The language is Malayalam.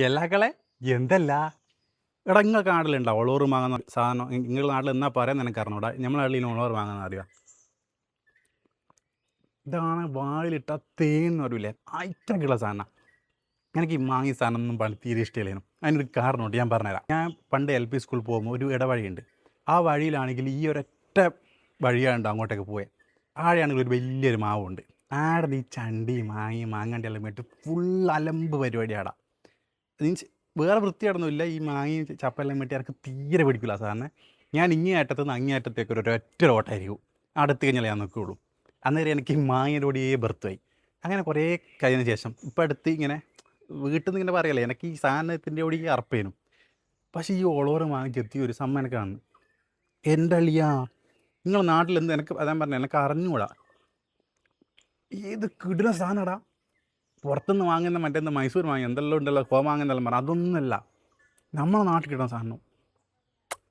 എല്ലാക്കളെ എന്തല്ല എടാ നിങ്ങൾക്ക് നാട്ടിലുണ്ടോ ഒളൂറ് വാങ്ങുന്ന സാധനം? നിങ്ങളുടെ നാട്ടിൽ എന്നാ പറയാൻ നിനക്ക് അറിഞ്ഞൂടാ. നമ്മളെ നാട്ടിൽ ഒളൂറ് വാങ്ങുന്ന അറിയാം. ഇതാണ് വായിലിട്ട തേന്ന് പറയൂലേ, ഐറ്റക്കുള്ള സാധനം. എനിക്ക് ഈ മാങ്ങി സാധനം ഒന്നും പണ്ട് തീരെ ഇഷ്ടമില്ലേനും. അതിനൊരു കാരണമുണ്ട്, ഞാൻ പറഞ്ഞുതരാം. ഞാൻ പണ്ട് LP സ്കൂളിൽ പോകുമ്പോൾ ഒരു ഇടവഴിയുണ്ട്. ആ വഴിയിലാണെങ്കിൽ ഈ ഒരൊറ്റ വഴിയാണ്ട് അങ്ങോട്ടേക്ക് പോയത്. ആടെയാണെങ്കിൽ ഒരു വലിയൊരു മാവുണ്ട്. ആടെ ഈ ചണ്ടി മാങ്ങണ്ടി എല്ലാം ഇട്ട് ഫുൾ അലമ്പ് പരിപാടിയാടാ. മീൻസ് വേറെ വൃത്തിയായിട്ടൊന്നുമില്ല. ഈ മാങ്ങയും ചപ്പെല്ലാം വെട്ടി എനിക്ക് തീരെ പിടിക്കില്ല സാധനം. ഞാൻ ഇങ്ങേ അറ്റത്ത് നിന്ന് അങ്ങേ അറ്റത്തേക്ക് ഒരൊറ്റ ഓട്ടമായിരിക്കും. അടുത്ത് കഴിഞ്ഞാൽ ഞാൻ നിൽക്കുകയുള്ളൂ. അന്നേരം എനിക്ക് ഈ മാങ്ങയോടെയേ ബർത്തായി. അങ്ങനെ കുറേ കഴിഞ്ഞതിന് ശേഷം ഇപ്പം അടുത്ത് ഇങ്ങനെ വീട്ടിൽ നിന്ന് ഇങ്ങനെ പറയല്ലേ, എനിക്ക് ഈ സാധനത്തിൻ്റെ കൂടി അറപ്പേനും. പക്ഷേ ഈ ഒളോറ് മാങ്ങിക്കെത്തിയ ഒരു സമ്മ എനിക്ക് കാണുന്നു. എൻ്റെ അളിയാ, നിങ്ങളുടെ നാട്ടിലെന്ത് എനിക്ക് അതാൻ പറഞ്ഞത് എനിക്ക് അറിഞ്ഞുകൂടാ. ഏത് കിടുന്ന സാധനടാ. പുറത്തുനിന്ന് വാങ്ങുന്ന മറ്റേന്ന് മൈസൂർ മാങ്ങ എന്തെല്ലാം ഉണ്ടല്ലോ, കോമാങ്ങ എന്നെല്ലാം പറഞ്ഞാൽ അതൊന്നുമല്ല. നമ്മളെ നാട്ടിൽ കിട്ടുന്ന സാധനം.